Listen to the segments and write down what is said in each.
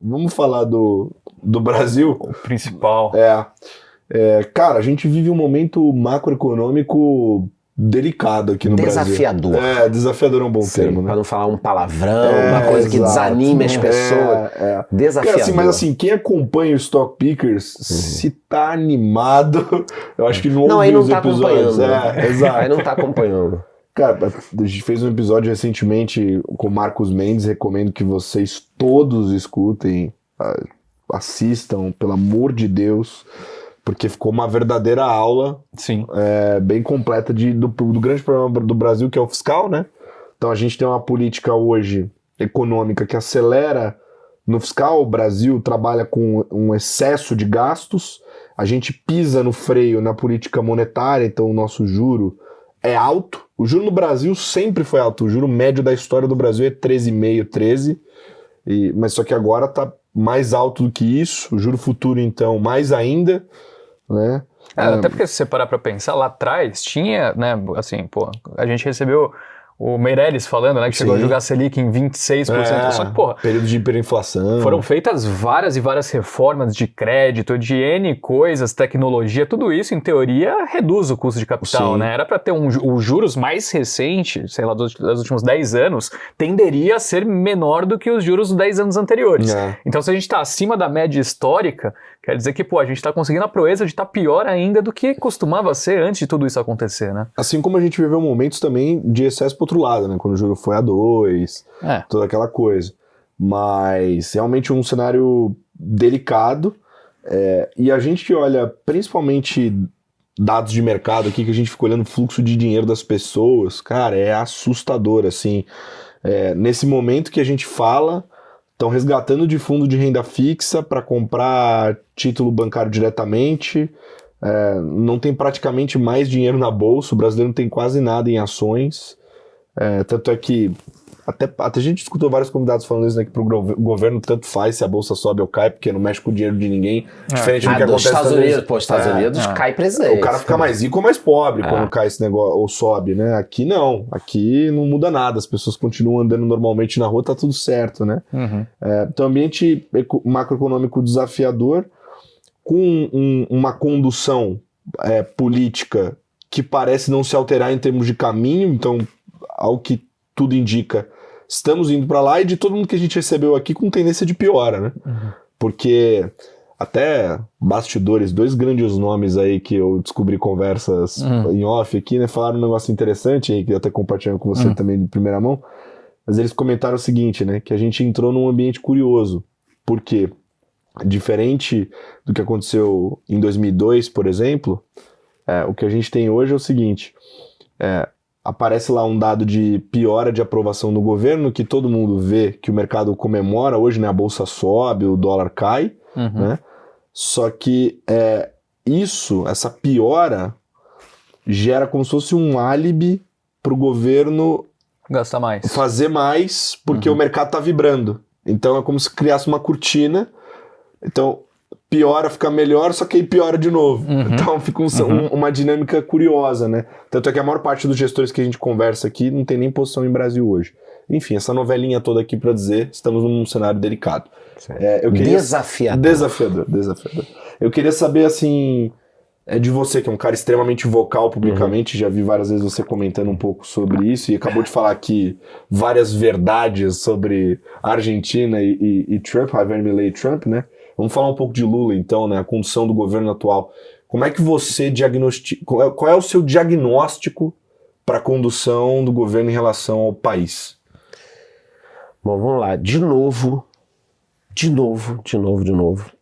Vamos falar do Brasil? O principal. Cara, a gente vive um momento macroeconômico delicado aqui no Desafiador. Brasil. Desafiador é um bom termo, né? Pra não falar um palavrão, uma coisa que desanime as pessoas. Desafiador. Mas assim, quem acompanha o Stock Pickers, se tá animado, eu acho que não ouviu aí não os tá episódios. acompanhando. Exato. Aí não tá acompanhando. Cara, a gente fez um episódio recentemente com o Marcos Mendes, recomendo que vocês todos escutem, assistam, pelo amor de Deus, porque ficou uma verdadeira aula. Sim. Bem completa do grande problema do Brasil, que é o fiscal, né? Então a gente tem uma política hoje econômica que acelera no fiscal. O Brasil trabalha com um excesso de gastos, a gente pisa no freio na política monetária, então o nosso juro é alto. O juro no Brasil sempre foi alto. O juro médio da história do Brasil é 13,5, 13. Mas só que agora está mais alto do que isso. O juro futuro, então, mais ainda, né? Até porque se você parar pra pensar, lá atrás tinha, né, assim, a gente recebeu o Meirelles falando, né, que chegou a jogar a Selic em 26%, só que, período de hiperinflação. Foram feitas várias e várias reformas de crédito, de N coisas, tecnologia, tudo isso, em teoria, reduz o custo de capital, né? Era para ter os juros mais recentes, sei lá, dos últimos 10 anos, tenderia a ser menor do que os juros dos 10 anos anteriores. Então, se a gente está acima da média histórica, quer dizer que, a gente está conseguindo a proeza de estar pior ainda do que costumava ser antes de tudo isso acontecer, né? Assim como a gente viveu momentos também de excesso pro outro lado, né? Quando o juro foi a 2, toda aquela coisa. Mas realmente um cenário delicado. E a gente olha principalmente dados de mercado aqui, que a gente fica olhando o fluxo de dinheiro das pessoas. Cara, é assustador, assim. Nesse momento que a gente fala, estão resgatando de fundo de renda fixa para comprar título bancário diretamente. Não tem praticamente mais dinheiro na bolsa. O brasileiro não tem quase nada em ações. Tanto é que até a gente escutou vários convidados falando isso, né, que pro governo tanto faz se a bolsa sobe ou cai, porque não mexe com o dinheiro de ninguém, diferente do que acontece nos Estados Unidos. Estados Unidos cai presidente. O cara fica mais rico ou mais pobre quando cai esse negócio, ou sobe, né? Aqui não, aqui não muda nada, as pessoas continuam andando normalmente na rua, tá tudo certo, né? Então, ambiente macroeconômico desafiador, com uma condução política que parece não se alterar em termos de caminho. Então, ao que tudo indica, estamos indo para lá, e de todo mundo que a gente recebeu aqui com tendência de piora, né? Porque até bastidores, 2 grandes nomes aí que eu descobri conversas em off aqui, né? Falaram um negócio interessante aí, que eu até compartilhando com você também de primeira mão, mas eles comentaram o seguinte, né? Que a gente entrou num ambiente curioso, porque diferente do que aconteceu em 2002, por exemplo, o que a gente tem hoje é o seguinte: aparece lá um dado de piora de aprovação do governo, que todo mundo vê, que o mercado comemora hoje, né? A bolsa sobe, o dólar cai, né? Só que essa piora gera como se fosse um álibi para o governo gastar mais, fazer mais, porque o mercado tá vibrando. Então é como se criasse uma cortina. Então piora, fica melhor, só que aí piora de novo. Então fica uma dinâmica curiosa, né? Tanto é que a maior parte dos gestores que a gente conversa aqui não tem nem posição em Brasil hoje. Enfim, essa novelinha toda aqui para dizer, estamos num cenário delicado. Desafiador. Eu queria saber, assim, de você, que é um cara extremamente vocal publicamente, já vi várias vezes você comentando um pouco sobre isso, e acabou de falar aqui várias verdades sobre a Argentina e Trump, Javier Milei e Trump, né? Vamos falar um pouco de Lula, então, né? A condução do governo atual. Como é que você diagnostica... Qual é o seu diagnóstico para a condução do governo em relação ao país? Bom, vamos lá. De novo.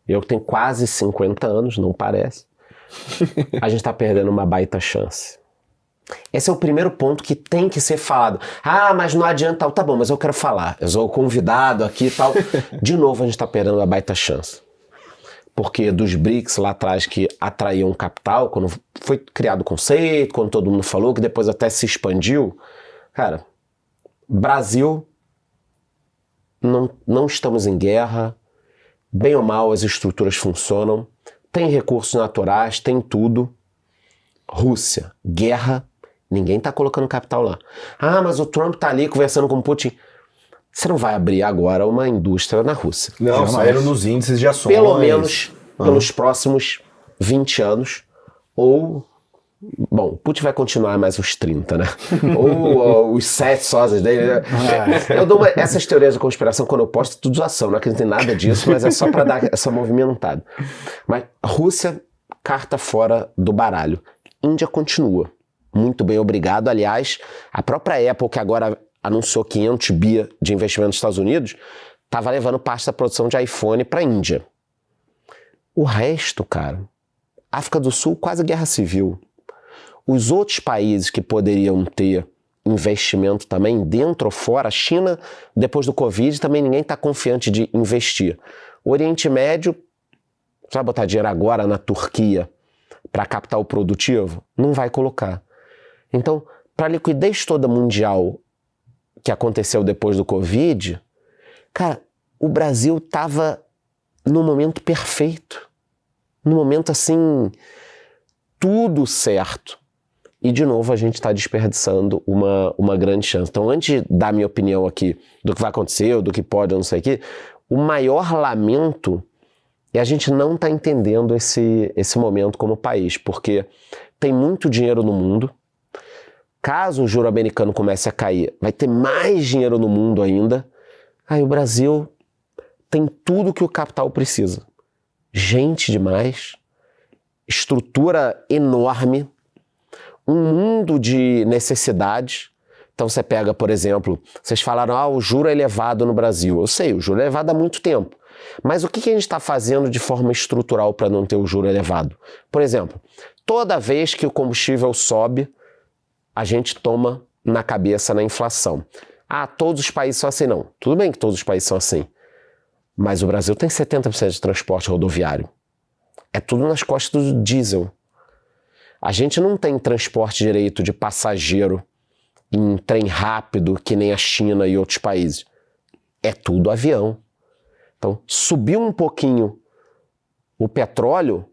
Eu que tenho quase 50 anos, não parece. A gente está perdendo uma baita chance. Esse é o primeiro ponto que tem que ser falado. Mas não adianta. Tá bom, mas eu quero falar. Eu sou o convidado aqui e tal. De novo, a gente está perdendo uma baita chance. Porque dos BRICS lá atrás, que atraíam capital, quando foi criado o conceito, quando todo mundo falou, que depois até se expandiu. Cara, Brasil, não estamos em guerra. Bem ou mal, as estruturas funcionam. Tem recursos naturais, tem tudo. Rússia, guerra. Ninguém tá colocando capital lá. Mas o Trump tá ali conversando com o Putin. Você não vai abrir agora uma indústria na Rússia. Não, saíram nos índices de ações. Pelo menos pelos próximos 20 anos, ou... Bom, o Putin vai continuar mais uns 30, né? Ou os 7 sósias dele. Eu dou essas teorias de conspiração, quando eu posto, tudo zoação. Não acredito em nada disso, mas é só pra dar essa movimentada. Mas Rússia, carta fora do baralho. Índia continua. Muito bem, obrigado. Aliás, a própria Apple, que agora anunciou 500 bi de investimento nos Estados Unidos, estava levando parte da produção de iPhone pra Índia. O resto, cara, África do Sul, quase guerra civil. Os outros países que poderiam ter investimento também, dentro ou fora, a China, depois do Covid, também ninguém está confiante de investir. O Oriente Médio, você vai botar dinheiro agora na Turquia para capital produtivo? Não vai colocar. Então, para a liquidez toda mundial que aconteceu depois do Covid, cara, o Brasil estava no momento perfeito. No momento, assim, tudo certo. E, de novo, a gente está desperdiçando uma grande chance. Então, antes de dar minha opinião aqui do que vai acontecer, ou do que pode, ou não sei o quê, o maior lamento é a gente não estar entendendo esse momento como país, porque tem muito dinheiro no mundo. Caso o juro americano comece a cair, vai ter mais dinheiro no mundo ainda. Aí o Brasil tem tudo que o capital precisa. Gente demais, estrutura enorme, um mundo de necessidades. Então você pega, por exemplo, vocês falaram, o juro é elevado no Brasil. Eu sei, o juro é elevado há muito tempo. Mas o que a gente está fazendo de forma estrutural para não ter o juro elevado? Por exemplo, toda vez que o combustível sobe, a gente toma na cabeça na inflação. Todos os países são assim. Não, tudo bem que todos os países são assim. Mas o Brasil tem 70% de transporte rodoviário. É tudo nas costas do diesel. A gente não tem transporte direito de passageiro em trem rápido, que nem a China e outros países. É tudo avião. Então, subiu um pouquinho o petróleo,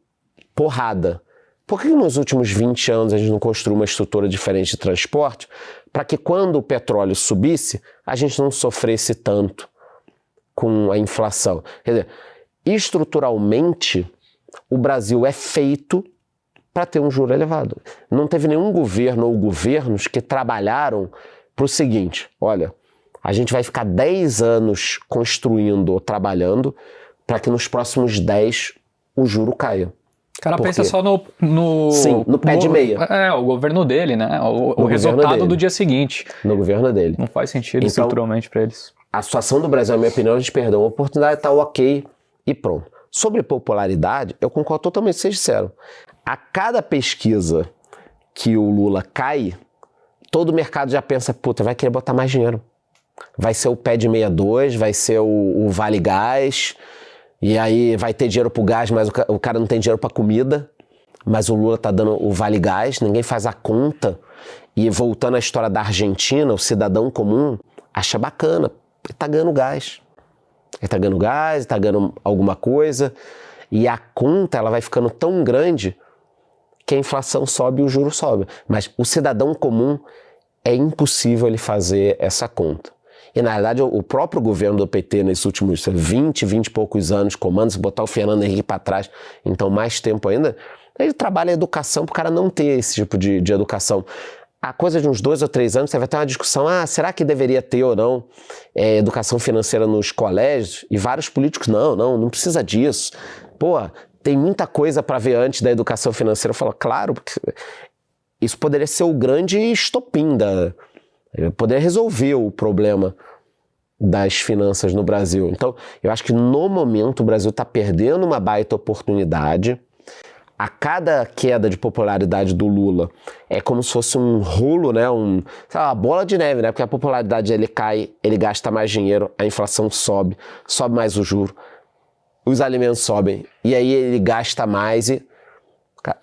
porrada. Por que nos últimos 20 anos a gente não construiu uma estrutura diferente de transporte para que quando o petróleo subisse, a gente não sofresse tanto com a inflação? Quer dizer, estruturalmente, o Brasil é feito para ter um juro elevado. Não teve nenhum governo ou governos que trabalharam para o seguinte, olha, a gente vai ficar 10 anos construindo ou trabalhando para que nos próximos 10 o juro caia. O cara pensa só no... Sim, no pé de meia. O governo dele, né? O resultado dele. Do dia seguinte. No governo dele. Não faz sentido estruturalmente para eles. A situação do Brasil, na minha opinião, a gente perdeu uma oportunidade, tá ok e pronto. Sobre popularidade, eu concordo totalmente com o que vocês disseram. A cada pesquisa que o Lula cai, todo o mercado já pensa, puta, vai querer botar mais dinheiro. Vai ser o PED 62, vai ser o Vale Gás, e aí vai ter dinheiro pro gás, mas o cara não tem dinheiro pra comida, mas o Lula tá dando o Vale Gás, ninguém faz a conta. E voltando à história da Argentina, o cidadão comum acha bacana, ele tá ganhando gás. Ele tá ganhando gás, ele tá ganhando alguma coisa, e a conta ela vai ficando tão grande que a inflação sobe e o juro sobe. Mas o cidadão comum é impossível ele fazer essa conta. E na verdade o próprio governo do PT nesses últimos 20 e poucos anos, comandos, botar o Fernando Henrique para trás, então mais tempo ainda, ele trabalha a educação para o cara não ter esse tipo de educação. A coisa de uns 2 ou 3 anos você vai ter uma discussão, será que deveria ter ou não educação financeira nos colégios? E vários políticos, não precisa disso. Tem muita coisa para ver antes da educação financeira. Eu falo, claro, porque isso poderia ser o grande estopim, poderia resolver o problema das finanças no Brasil. Então, eu acho que no momento o Brasil está perdendo uma baita oportunidade. A cada queda de popularidade do Lula é como se fosse um rolo, né? Uma bola de neve, né? Porque a popularidade dele cai, ele gasta mais dinheiro, a inflação sobe mais o juro, os alimentos sobem, e aí ele gasta mais e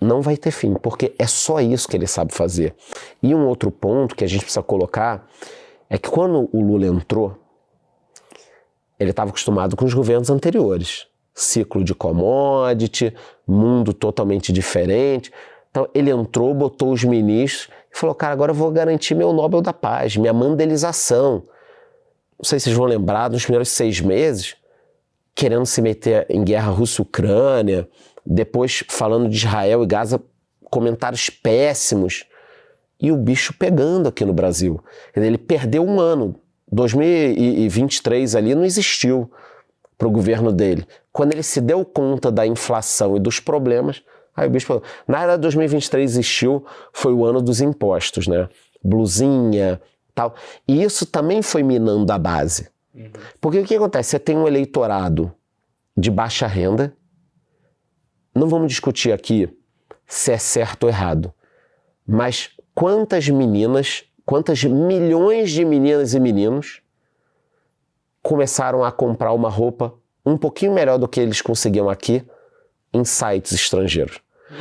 não vai ter fim, porque é só isso que ele sabe fazer. E um outro ponto que a gente precisa colocar é que quando o Lula entrou, ele estava acostumado com os governos anteriores. Ciclo de commodity, mundo totalmente diferente. Então ele entrou, botou os ministros e falou, cara, agora eu vou garantir meu Nobel da Paz, minha mandelização. sei se vocês vão lembrar, nos primeiros 6 meses, querendo se meter em guerra Rússia-Ucrânia, depois falando de Israel e Gaza, comentários péssimos, e o bicho pegando aqui no Brasil. Ele perdeu um ano, 2023 ali não existiu para o governo dele. Quando ele se deu conta da inflação e dos problemas, aí o bicho falou, na verdade 2023 existiu, foi o ano dos impostos, né? Blusinha, tal. E isso também foi minando a base. Porque o que acontece? Você tem um eleitorado de baixa renda, não vamos discutir aqui se é certo ou errado, mas quantas milhões de meninas e meninos começaram a comprar uma roupa um pouquinho melhor do que eles conseguiam aqui em sites estrangeiros.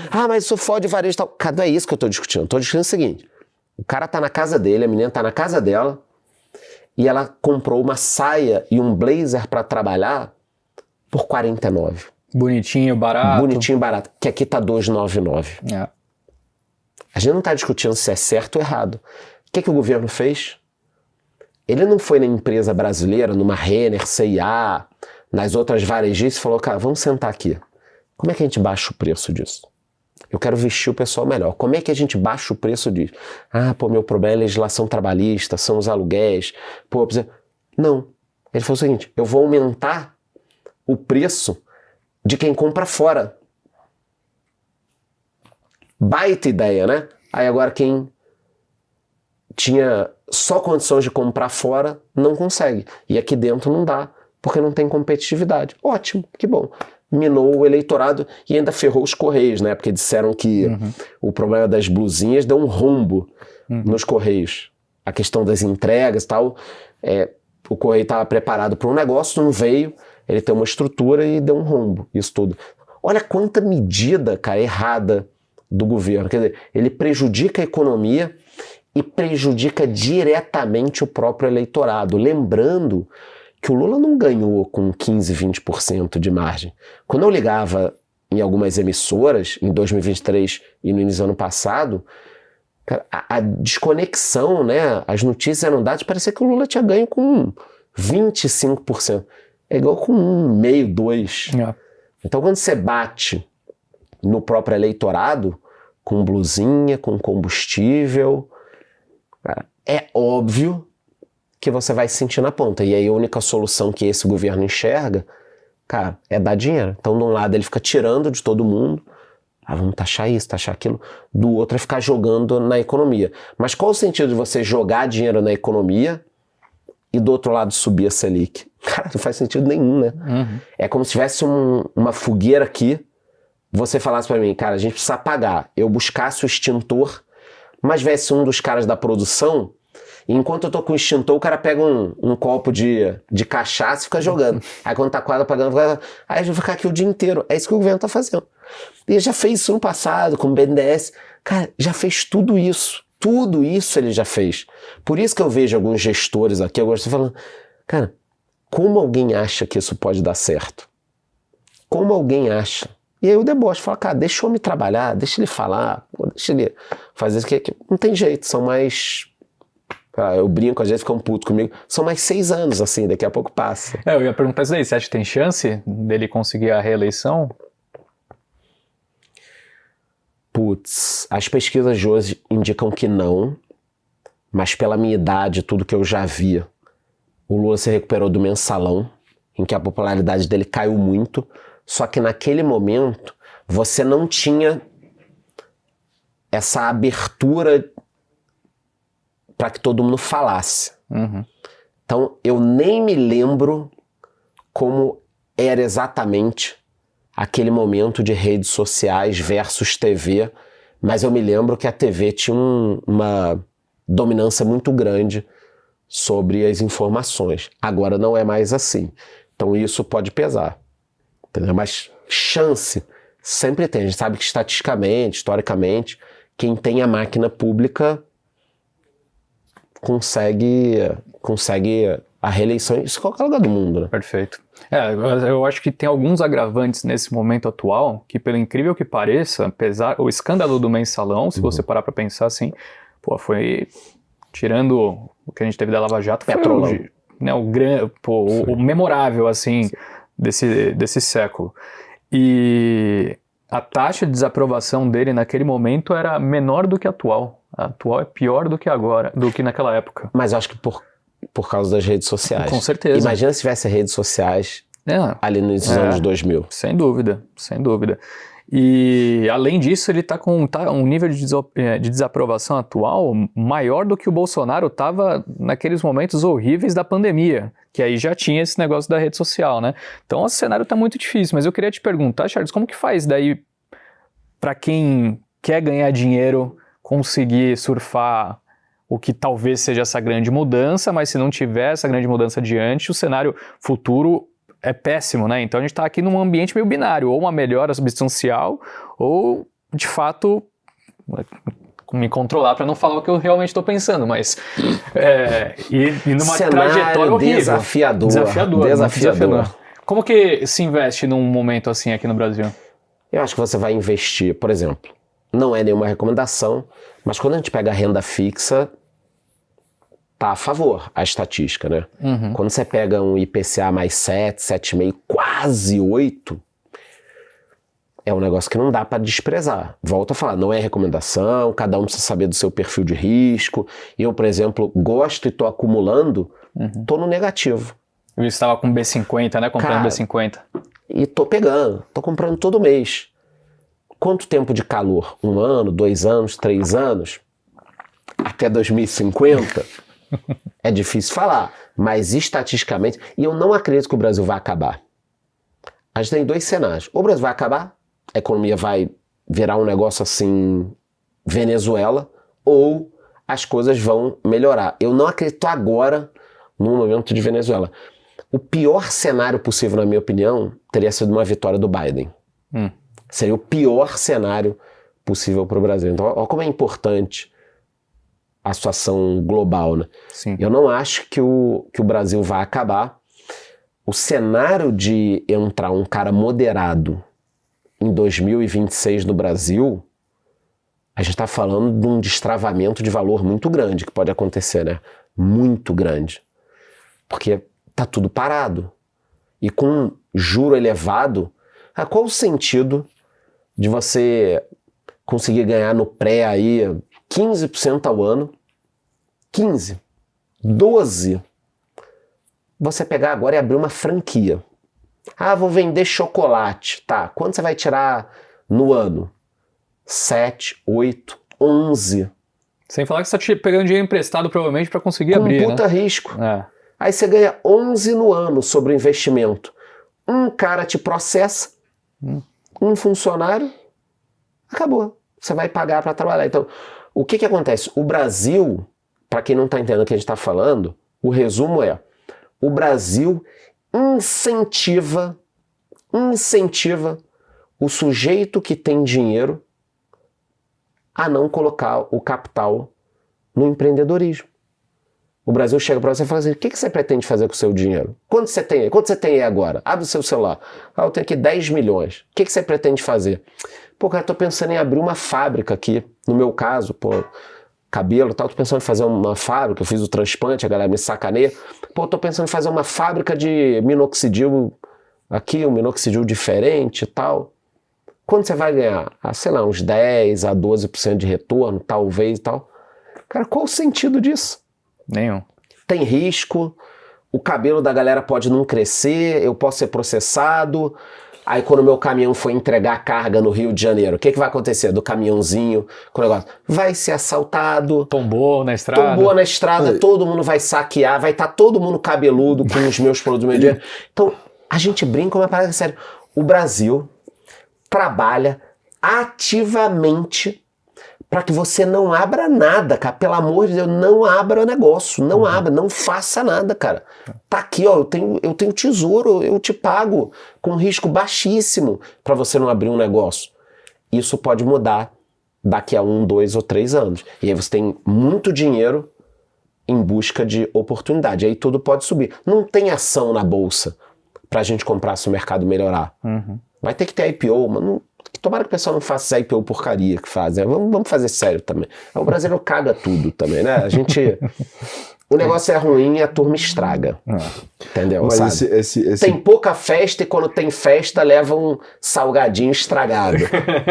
Ah, mas isso fode varejo e tal. Cara, não é isso que eu tô discutindo. Tô discutindo o seguinte, o cara tá na casa dele, a menina tá na casa dela, e ela comprou uma saia e um blazer para trabalhar por R$49. Bonitinho, barato. Bonitinho, barato. Que aqui tá R$299. É. A gente não tá discutindo se é certo ou errado. O que o governo fez? Ele não foi na empresa brasileira, numa Renner, C&A, nas outras varejistas e falou, cara, vamos sentar aqui. Como é que a gente baixa o preço disso? Eu quero vestir o pessoal melhor. Como é que a gente baixa o preço disso? Ah, pô, meu problema é a legislação trabalhista, são os aluguéis. Pô, não. Ele falou o seguinte, eu vou aumentar o preço de quem compra fora. Baita ideia, né? Aí agora quem tinha só condições de comprar fora não consegue. E aqui dentro não dá, porque não tem competitividade. Ótimo, que bom. Minou o eleitorado e ainda ferrou os Correios, né? Porque disseram que o problema das blusinhas deu um rombo nos Correios. A questão das entregas e tal, o Correio estava preparado para um negócio, não veio, ele tem uma estrutura e deu um rombo, isso tudo. Olha quanta medida, cara, errada do governo. Quer dizer, ele prejudica a economia e prejudica diretamente o próprio eleitorado. Lembrando que o Lula não ganhou com 15, 20% de margem. Quando eu ligava em algumas emissoras, em 2023 e no início do ano passado, cara, a desconexão, né? As notícias eram dadas, parecia que o Lula tinha ganho com 25%. É igual com 1,5%, 2%. Então quando você bate no próprio eleitorado, com blusinha, com combustível, cara, é óbvio que você vai se sentir na ponta. E aí a única solução que esse governo enxerga, cara, é dar dinheiro. Então, de um lado, ele fica tirando de todo mundo, vamos taxar isso, taxar aquilo. Do outro, é ficar jogando na economia. Mas qual o sentido de você jogar dinheiro na economia e do outro lado subir a Selic? Cara, não faz sentido nenhum, né? É como se tivesse uma fogueira aqui, você falasse pra mim, cara, a gente precisa apagar. Eu buscasse o extintor, mas viesse um dos caras da produção. E enquanto eu tô com o extintor, o cara pega um copo de cachaça e fica jogando. Aí quando tá quase apagando, aí a gente vai ficar aqui o dia inteiro. É isso que o governo tá fazendo. E ele já fez isso no passado, com o BNDES. Cara, já fez tudo isso. Tudo isso ele já fez. Por isso que eu vejo alguns gestores aqui, eu gosto de falando, cara, como alguém acha que isso pode dar certo? Como alguém acha? E aí o deboche fala, cara, deixa o homem trabalhar, deixa ele falar, deixa ele fazer isso que não tem jeito, são mais... Eu brinco, às vezes ficam puto comigo. São mais 6 anos, assim, daqui a pouco passa. Eu ia perguntar isso daí, você acha que tem chance dele conseguir a reeleição? Putz, as pesquisas de hoje indicam que não, mas pela minha idade, tudo que eu já vi, o Lula se recuperou do mensalão, em que a popularidade dele caiu muito, só que naquele momento você não tinha essa abertura para que todo mundo falasse. Então, eu nem me lembro como era exatamente aquele momento de redes sociais versus TV, mas eu me lembro que a TV tinha uma dominância muito grande sobre as informações. Agora não é mais assim. Então, isso pode pesar. Entendeu? Mas chance sempre tem. A gente sabe que estatisticamente, historicamente, quem tem a máquina pública consegue a reeleição em qualquer lugar do mundo, né? Perfeito. Eu acho que tem alguns agravantes nesse momento atual que, pelo incrível que pareça, apesar o escândalo do mensalão, se você parar pra pensar assim, pô, foi tirando o que a gente teve da Lava Jato, foi né, o memorável, assim, desse século. E a taxa de desaprovação dele naquele momento era menor do que a atual. A atual é pior do que agora, do que naquela época. Mas eu acho que por causa das redes sociais. Com certeza. Imagina se tivesse redes sociais ali nos anos 2000. Sem dúvida, sem dúvida. E, além disso, ele está com um nível de desaprovação atual maior do que o Bolsonaro estava naqueles momentos horríveis da pandemia, que aí já tinha esse negócio da rede social, né? Então, o cenário está muito difícil. Mas eu queria te perguntar, Charles, como que faz daí para quem quer ganhar dinheiro, conseguir surfar o que talvez seja essa grande mudança, mas se não tiver essa grande mudança adiante, o cenário futuro é péssimo, né? Então a gente está aqui num ambiente meio binário, ou uma melhora substancial, ou, de fato, me controlar para não falar o que eu realmente estou pensando, mas ir numa trajetória horrível. Desafiador. Como que se investe num momento assim aqui no Brasil? Eu acho que você vai investir, por exemplo, não é nenhuma recomendação, mas quando a gente pega a renda fixa, tá a favor a estatística, né? Quando você pega um IPCA mais 7, 7,5, quase 8, é um negócio que não dá para desprezar. Volto a falar, não é recomendação, cada um precisa saber do seu perfil de risco. Eu, por exemplo, gosto e tô acumulando, tô no negativo. Eu estava com B50, né? Comprando B50. E tô pegando, tô comprando todo mês. Quanto tempo de calor? 1 ano, 2 anos, 3 anos? Até 2050? É difícil falar, mas estatisticamente, e eu não acredito que o Brasil vai acabar. A gente tem 2 cenários. Ou o Brasil vai acabar, a economia vai virar um negócio assim, Venezuela, ou as coisas vão melhorar. Eu não acredito agora no momento de Venezuela. O pior cenário possível, na minha opinião, teria sido uma vitória do Biden. Seria o pior cenário possível para o Brasil. Então, olha como é importante a situação global, né? Sim. Eu não acho que o Brasil vai acabar. O cenário de entrar um cara moderado em 2026 no Brasil, a gente está falando de um destravamento de valor muito grande que pode acontecer, né? Muito grande. Porque tá tudo parado. E com juro elevado, qual o sentido de você conseguir ganhar no pré aí 15% ao ano, 15, 12, você pegar agora e abrir uma franquia. Vou vender chocolate, tá, quanto você vai tirar no ano? 7, 8, 11. Sem falar que você está pegando dinheiro emprestado provavelmente para conseguir abrir, né? Com puta risco. Aí você ganha 11 no ano sobre o investimento. Um cara te processa, um funcionário, acabou. Você vai pagar para trabalhar. Então, o que acontece? O Brasil, para quem não está entendendo o que a gente está falando, o resumo é: o Brasil incentiva o sujeito que tem dinheiro a não colocar o capital no empreendedorismo. O Brasil chega para você e fala assim: o que você pretende fazer com o seu dinheiro? Quanto você tem aí? Quanto você tem aí agora? Abre o seu celular. Eu tenho aqui 10 milhões. O que você pretende fazer? Pô, cara, tô pensando em abrir uma fábrica aqui. No meu caso, cabelo e tal, tô pensando em fazer uma fábrica. Eu fiz o transplante, a galera me sacaneia. Pô, tô pensando em fazer uma fábrica de minoxidil aqui, um minoxidil diferente e tal. Quanto você vai ganhar? Sei lá, uns 10 a 12% de retorno, talvez e tal. Cara, qual o sentido disso? Nenhum. Tem risco, o cabelo da galera pode não crescer, eu posso ser processado. Aí quando o meu caminhão for entregar a carga no Rio de Janeiro, o que vai acontecer do caminhãozinho com o negócio? Vai ser assaltado. Tombou na estrada. Todo mundo vai saquear, vai estar todo mundo cabeludo com os meus produtos do meu dinheiro. Então, a gente brinca uma parada séria. O Brasil trabalha ativamente para que você não abra nada, cara. Pelo amor de Deus, não abra negócio, não abra, não faça nada, cara. Tá aqui, ó, eu tenho tesouro, eu te pago com risco baixíssimo para você não abrir um negócio. Isso pode mudar daqui a 1, 2 ou 3 anos. E aí você tem muito dinheiro em busca de oportunidade. Aí tudo pode subir. Não tem ação na bolsa pra gente comprar se o mercado melhorar. Vai ter que ter IPO, mas não... Tomara que o pessoal não faça essa IPO porcaria que faz, né? Vamos fazer sério também. O brasileiro caga tudo também, né? A gente... O negócio é ruim e a turma estraga. Entendeu? Mas sabe? Tem pouca festa e quando tem festa leva um salgadinho estragado.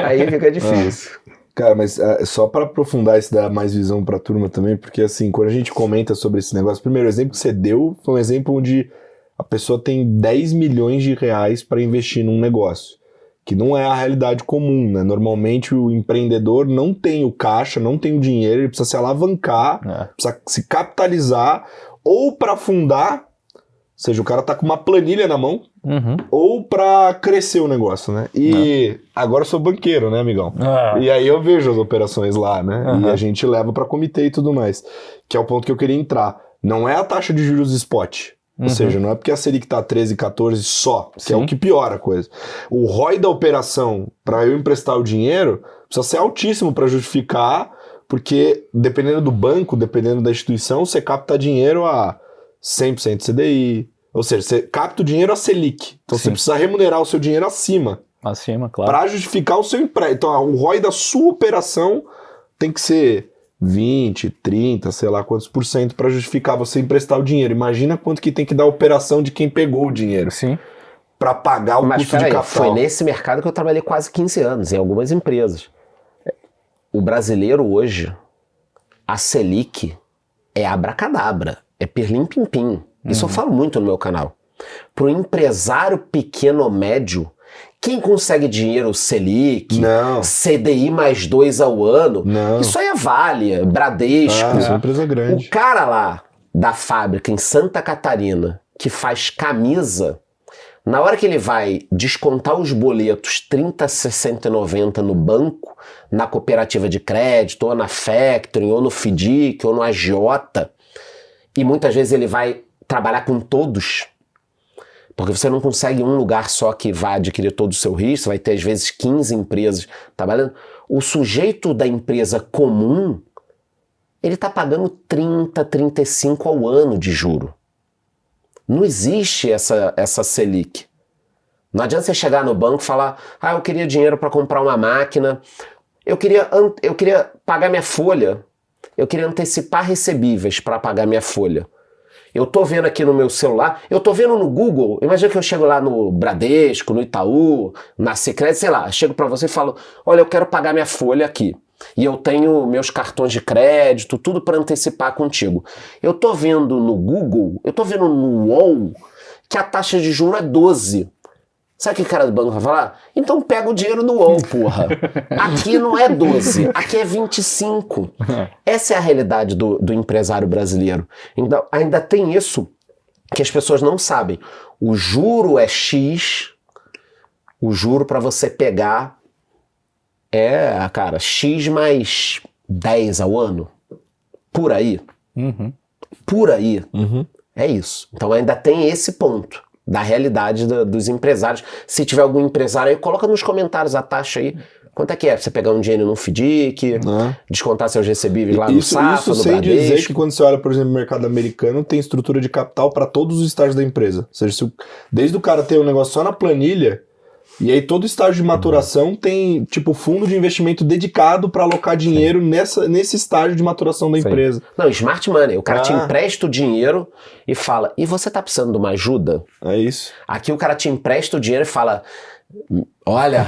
Aí fica difícil. Cara, mas só para aprofundar isso, dar mais visão pra turma também, porque assim, quando a gente comenta sobre esse negócio, o primeiro exemplo que você deu foi um exemplo onde a pessoa tem 10 milhões de reais para investir num negócio, que não é a realidade comum, né? Normalmente o empreendedor não tem o caixa, não tem o dinheiro, ele precisa se alavancar, precisa se capitalizar, ou para fundar, ou seja, o cara tá com uma planilha na mão, ou para crescer o negócio, né? E agora eu sou banqueiro, né, amigão? E aí eu vejo as operações lá, né? E a gente leva para comitê e tudo mais, que é o ponto que eu queria entrar. Não é a taxa de juros spot. Ou seja, não é porque a Selic tá 13, 14 só, que é o que piora a coisa. O ROI da operação, para eu emprestar o dinheiro, precisa ser altíssimo para justificar, porque dependendo do banco, dependendo da instituição, você capta dinheiro a 100% CDI. Ou seja, você capta o dinheiro a Selic. Então você precisa remunerar o seu dinheiro acima. Acima, claro. Para justificar o seu empréstimo. Então o ROI da sua operação tem que ser 20, 30, sei lá quantos por cento para justificar você emprestar o dinheiro. Imagina quanto que tem que dar a operação de quem pegou o dinheiro. Sim. Para pagar o custo de capital. Foi nesse mercado que eu trabalhei quase 15 anos, em algumas empresas. O brasileiro hoje, a Selic é abracadabra, é pirlim-pim-pim. Isso eu falo muito no meu canal. Para o empresário pequeno ou médio, quem consegue dinheiro Selic, CDI mais 2 ao ano, isso aí é Vale, Bradesco. Isso é uma empresa grande. O cara lá da fábrica em Santa Catarina que faz camisa, na hora que ele vai descontar os boletos 30, 60 e 90 no banco, na cooperativa de crédito, ou na Factoring, ou no FDIC, ou no agiota, e muitas vezes ele vai trabalhar com todos, porque você não consegue um lugar só que vai adquirir todo o seu risco, você vai ter às vezes 15 empresas trabalhando. O sujeito da empresa comum, ele está pagando 30, 35 ao ano de juro. Não existe essa Selic. Não adianta você chegar no banco e falar, eu queria dinheiro para comprar uma máquina, eu queria pagar minha folha, eu queria antecipar recebíveis para pagar minha folha. Eu tô vendo aqui no meu celular, eu tô vendo no Google, imagina que eu chego lá no Bradesco, no Itaú, na Sicredi, sei lá, chego para você e falo, olha, eu quero pagar minha folha aqui. E eu tenho meus cartões de crédito, tudo para antecipar contigo. Eu tô vendo no Google, eu tô vendo no UOL, que a taxa de juros é 12. Sabe o que o cara do banco vai falar? Então pega o dinheiro no UOL, porra. Aqui não é 12, aqui é 25. Essa é a realidade do empresário brasileiro. Então, ainda tem isso que as pessoas não sabem. O juro é X, o juro para você pegar é, cara, X mais 10 ao ano. Por aí. Por aí. É isso. Então ainda tem esse ponto da realidade dos empresários. Se tiver algum empresário aí, coloca nos comentários a taxa aí. Quanto é que é? Pra você pegar um dinheiro num FDIC, descontar seus recebíveis lá no Safra, no sem Bradesco. Dizer que quando você olha, por exemplo, no mercado americano, tem estrutura de capital para todos os estágios da empresa. Ou seja, desde o cara ter um negócio só na planilha, e aí todo estágio de maturação tem, tipo, fundo de investimento dedicado para alocar dinheiro nesse estágio de maturação da empresa. Não, smart money. O cara te empresta o dinheiro e fala, e você tá precisando de uma ajuda? É isso. Aqui o cara te empresta o dinheiro e fala, olha,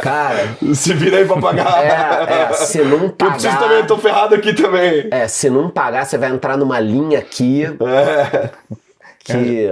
cara... Se vira aí pra pagar. Se não pagar... Eu preciso também, eu tô ferrado aqui também. Se não pagar, você vai entrar numa linha aqui que...